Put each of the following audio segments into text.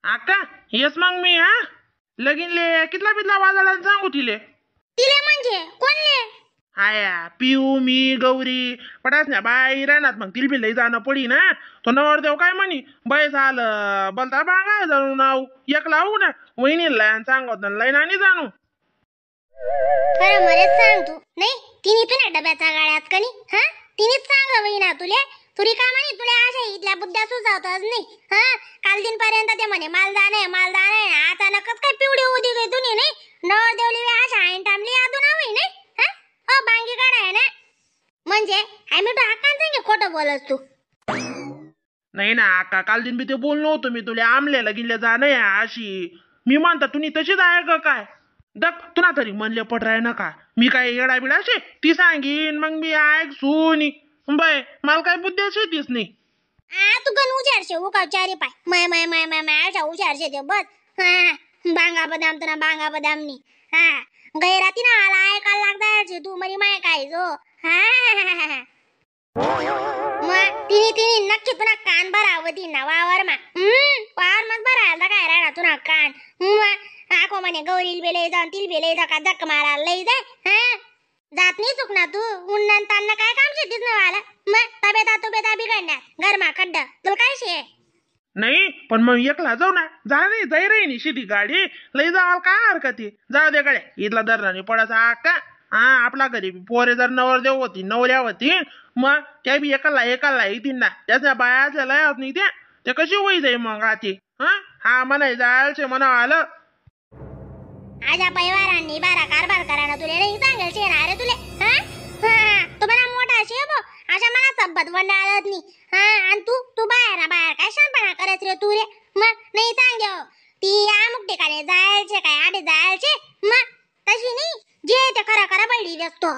आका येस मग मी हा लगीनले कितला बितला वाजायला सांगू तिले तिले म्हणजे कोणले हाया पिऊ मी गौरी पटास ना बाई राहणार मग तिला बी लई जाणं पडी ना तो नवरदेव काय म्हणी बाई झालं बोलता बांगा जाणू नाव एक लावू ना वहिनीला सांगत लई नानी जाणू खरं मरेच सांग तू नाही तिने पण डब्याचा गाड्यात कनी हा तिनेच सांग वहिना तुले तुरी का म्हणे तुला अशा इथल्या बुद्ध्या सुचवतच नाही हा काल दिन पर्यंत ते म्हणे मालदान आहे अचानकच काय पिवडी उदी गई तुनी नाही नवरदेवली अशा आईन टामली अजून हवी नाही हा हो बांगी काढ आहे ना म्हणजे आम्ही तो हाकान सांगे खोटं बोलस तू नाही ना आका काल दिन बी ते बोललो होतो मी तुला आमल्याला गिल्ल्या जाणं अशी मी म्हणता तुम्ही तशीच आहे का काय दक तुला तरी म्हणले पट राय नका मी काय येडा बिडा असे ती सांगीन मग मी ऐक सुनी बाय मला काय बुद्धी अशी तीच नाही तू गण उचारशे उका चारी पाय माय अशा उचारशे ते बस हा बांगा बदाम तुला बांगा बदाम नी हा गैराती ना आला ऐकायला लागताय तू मरी माय काय जो हा मग तिने नक्की तुला कान भरावती ना वावर मग भरायला काय राहणार तुला कान आखो म्हणे गौरील बेले जाऊन तिल बेले जा का जक मारायला लई जाय हा जात नाही चुकना तू उन्नन तांना काय काम शेतीच ना वाला मग तब्येता बिघडणार गरमा खड्डा तुला काय शे नाही पण मग एकला जाऊ ना जा नाही जाई रे नी शिटी गाडी लई जावाल काय हरकत जाऊ दे गड्या इथला दर्रानी पडाचा आका हा आपला घरी पोरे जर नवरदेव होती नवऱ्या होती मग त्या बी एकाला येतील ना त्याच्या बायाच्या लयात नाही त्या कशी होई जाई मग आती हा म्हणाय जायचे म्हणावं आलं आजा परिवारांनी बारा कारभार कराना तुले नाही सांगेल शे ना रे तुले तो बरा मोठा शे बो अशा मला सबत वंडाळत नाही आणि तू बाहेर काय शानपणा करत रे तू रे मग नाही सांग ती अमुक ठिकाणी जायचे काय आडे जायचे मग तशी नाही जे ते खरा बैठी व्यस्तो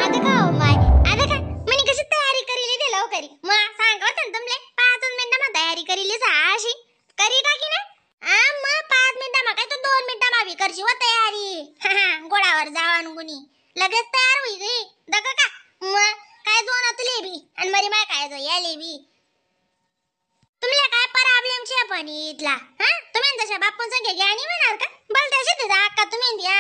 आता का हो माय आता का म्हणे कशी तयारी करीली दे लवकरी मग सांग होतं तुमले 5 मिनिटांमध्ये तयारी करीली अशी करी टाकी ना मग 5 मिनिटांमध्ये काय तू 2 मिनिटांमध्ये करशी व तयारी गोडावर जावान गुनी लगेच तयार होई गई दग का मग काय दोन तुले बी आणि मरी माय काय जो याले बी तुमले काय प्रॉब्लेम छे पण इथला तुम्ही तशा बापून संगे ज्ञानी म्हणार का बोल तशी ते अक्का तुम्ही द्या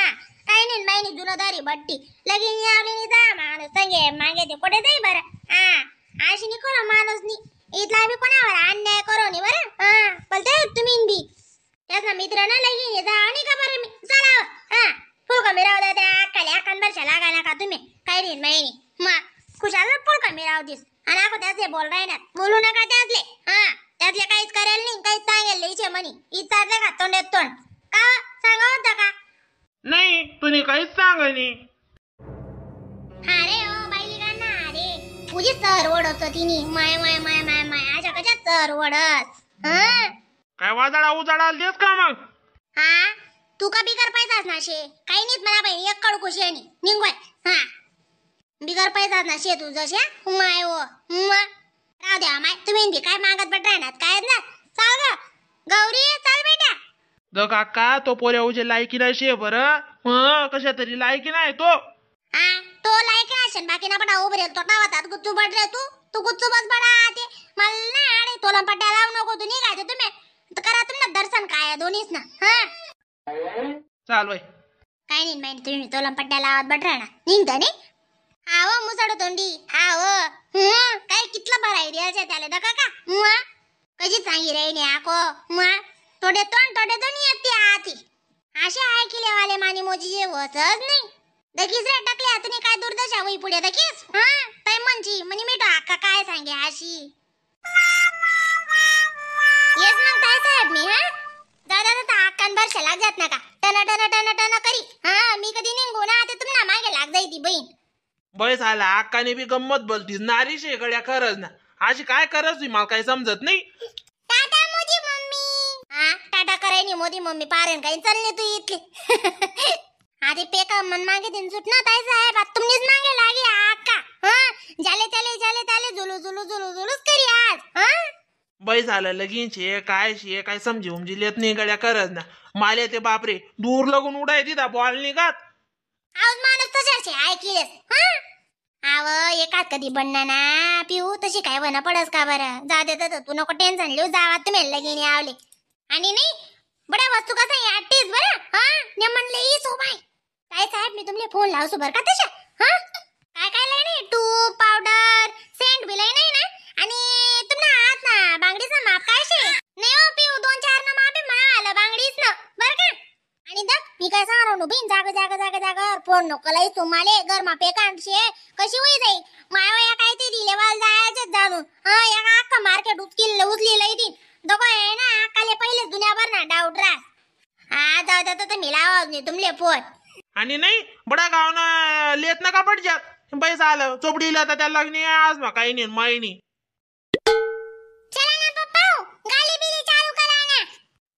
काय नाही मायनी जुनदारी बट्टी लगीन यावली जा माणूस संगे मागे ते कुठे जाई बरं अशी नि कोणा माणूस नि इथला बी कोणावर अन्याय करो नि बरं बोलते तुम्ही बी त्याचा मित्र ना लगीन जा आणि का बरं मी चला फुलका मिराव दे त्या अक्काले अक्कान वर्षा लागा नका तुम्ही काय नाही मायनी मग खुशाल फुलका मिराव दिस आणि आपण त्याचे बोल राहणार बोलू नका त्यातले त्यातले काहीच करेल नाही काहीच सांगेल इचे म्हणी इचारले का तोंडेत तोंड का सांगा होता का नाही तुम्ही काहीच सांग नाही अरे ओ बाईली गाना अरे तुझी सर ओढत तिनी माय अशा कशा सर ओढत काय वाजाडा उजाडा देस का मग तू का बिगर पैसाच ना शे काही नाहीत म्हणा बाई एक कडू शे निघवाय बिगर पैसाच ना शे तुझं शे माय ओ राहू द्या माय तुम्ही काय मागत बट राहणार काय ना चाल ग गौरी चाल बेटा द काका तो पोऱ्या उजे लायकी नाही शे बरं कशा तरी लायकी नाही तो तो लायकी नाही बाकी ना पडा उभे तो टावतात गुच्चू पड रे तू गुच्चू बस बडा ते मला ना आणि तोला पट्ट्या लावू नको तू निघायचं तुम्ही करा तुम्ही दर्शन काय दोन्हीच ना चाल बाई काय नाही माहिती तुम्ही तोला पट्ट्या लावत बट राहणार निघता नाही हाव मुसड तोंडी हाव काय कितलं भराई द्यायचं त्याला दका का कशी सांगी रे ने आको थोडे तोंड येते आती अशा ऐकले वाले मानी मोजी जे होतच नाही दकीस रे टाकले हातनी काय दुर्दशा होई पुढे दकीस ताई म्हणची म्हणे मी अक्का काय सांगे अशी येस मग काय साहेब मी दादा अक्कान बरशा लाग जात नका टन करी मी कधी निघू ना ते तुम्हाला मागे लाग जाई ती बहीण बस आला अक्काने बी गंमत बोलतीस नारी शेगड्या खरच ना अशी काय करत मला काही समजत नाही टाटा मोदी मम्मी टाटा करायनी मोदी मम्मी पारेन काही चालले तू इथली अरे पेका मन मागे दिन सुटना ताई साहेब आता तुमनीच मागे लागे अक्का जाले ताले जुलूस करी आज बाई झालं लगीन शे काय समजी उमजी लेत नाही गड्या करत ना माले ते बापरे दूर लगून उडाय तिथं बॉल निघत आज माणूस तशाचे ऐकलेस आव एकात कधी बनना ना पिऊ तशी काय बना पडस का बरं जा दे तर तू नको टेन्शन लिहू जावा तुम्ही लगीने आवले आणि नाही बड्या वस्तू कसा याटीस बरं हा ने म्हणले ई सो बाय काय साहेब मी तुमले फोन लावसो बर का तशा हा काय काय लय नाही तूप पावडर सेंट बी लय नाही ना आणि तुम्हाला हात ना बांगडीचा माप काय शे नाही हो पिऊ 2-4 ना मापे मला आला बांगडीच ना बर का आणि दक मी काय सांगणार नो बिन जागा फोन नको लई तुम्हाले घर मापे कांडशे कशी होई जाई माया काय ते दिले वाल जायचं जाणून हा या अख्खा मार्केट उचली लई ती दोघं आहे ना काले पहिले दुनियाभर ना डाऊट रास हा जाऊ द्या तर मी लावा नाही तुमले फोन आणि नाही बडा गावना लेत नका पडजात पैसा आलं चोपडीला तर त्याला लग्न आज मग काही नाही माही नाही चला ना पप्पा गाली बिली चालू करा ना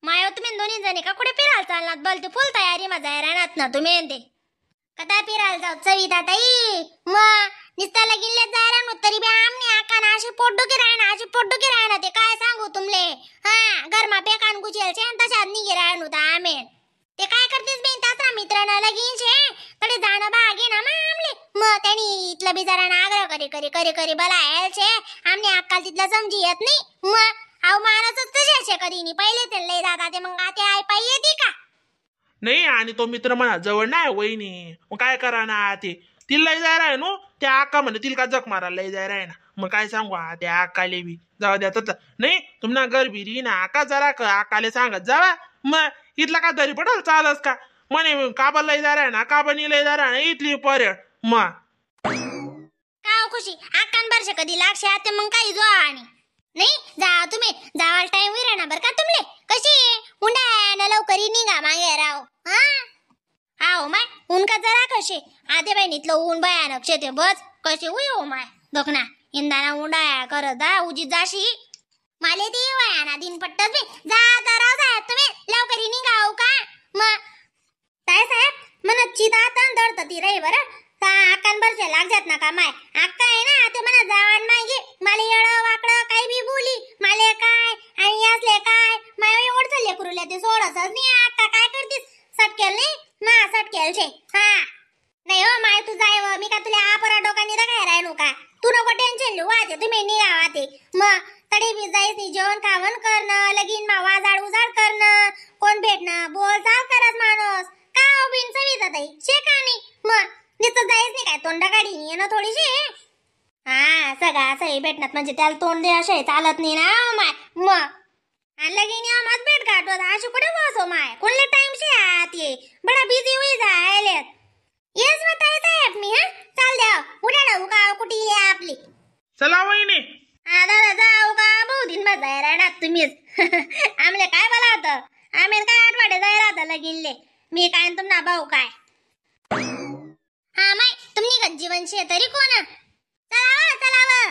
मायो तुम्ही दोन्ही जणी का कुठे फिरायला चाललात बोलते फुल तयारी माझा राहणार ना तुम्ही ते कदा फिरायला जाऊ चविता ताई मग निस्ता लगिनले जायला नो तरी बी आमने आकाना अशी पोटडुकी राहणार ते काय सांगू तुमले हा घरमा पेकान गुचेल छे तशात निघे राहणू ता आमे ते काय करतेस बेन तासरा मित्रांना लगीन छे तडे जाणं बागे ना आमले मग त्यांनी इथलं बिचाराना आग्रह करी बलायल छे आमने अक्काल तिथला समजी येत नाही मग आव मारच तसे छे कधी नी पहिले ते लय जाता ते मग आते आई पाई येते का नाही आणि तो मित्र म्हणा जवळ नाही वहिनी मग काय करा ना ते तिला लय जाय राय नो त्या अक्का म्हणे तिला का जग मारायला लय जाय राय ना मग काय सांगू त्या अक्काले बी जाऊ द्या तर नाही तुम्हाला गरबिरी ना आका जरा अक्काले सांगत जावा मग इथला का दरी पडल चालस का म्हणे काबा लय जाय राय ना काबानी लय जाय ना इथली पर्यट मग का खुशी आकान बरशे कधी लागशे आते मग काही जो आणि नाही जा तुम्ही जावाल टाइम विरा ना बर का तुमले कशी उंडा लवकर निघा मागे राव हा आओ माय उनका जरा कसे आते बहिणीतलं ऊन भयानक शेते बस कसे उयो माय दखना इंदाना उंडा करत जा उजीत जाशी माले ते वयाना दिन पट्टत बी जा राव साहेब तुम्ही लवकर निघाव का मग काय साहेब मन चिता तन दडत ती रे बरं ता आकान बरसे लाग जात ना का माय अक्का आहे ना ते मना जावान मागे माले येडं वाकडं काही बी बोली माले काय आणि असले काय माय एवढं चालले कुरुले ते सोडसच नाही अक्का काय करतीस सटकेल नाही मा सटकेल छे हा नाही हो माय तू जाय मी का तुला आपरा डोकानी तर काय राहणू का तू नको टेन्शन लिहू वाचे तुम्ही निघावा ते मग तडी बी जायची जेवण खावण करणं लगीन मा वाजाड उजाड करणं कोण भेटणं बोल चाल करत माणूस का बिन सविता ताई शेकानी मग नुसतं जायच नाही काय तोंडा काढी ये ना थोडीशी हा सगळा सही भेटणार म्हणजे त्याला तोंड दे असे चालत नाही ना माय मग आणि लगीन आम्हाला भेट गाठवत अशी कुठे बसो माय कोणले टाइम शे आत ये बडा बिझी होई जायले येस बताय साहेब मी हा चाल द्या उड्या ना उगा कुठे आपली चला वहिनी हा दादा जाऊ का बहु दिन मग जाय राहणार तुम्हीच आमले काय बोला होतं आम्ही काय आठवडे जाय राहतं लगीनले मी काय तुमना भाऊ काय हा माय तुम्ही जीवन शे तरी कोण चलावा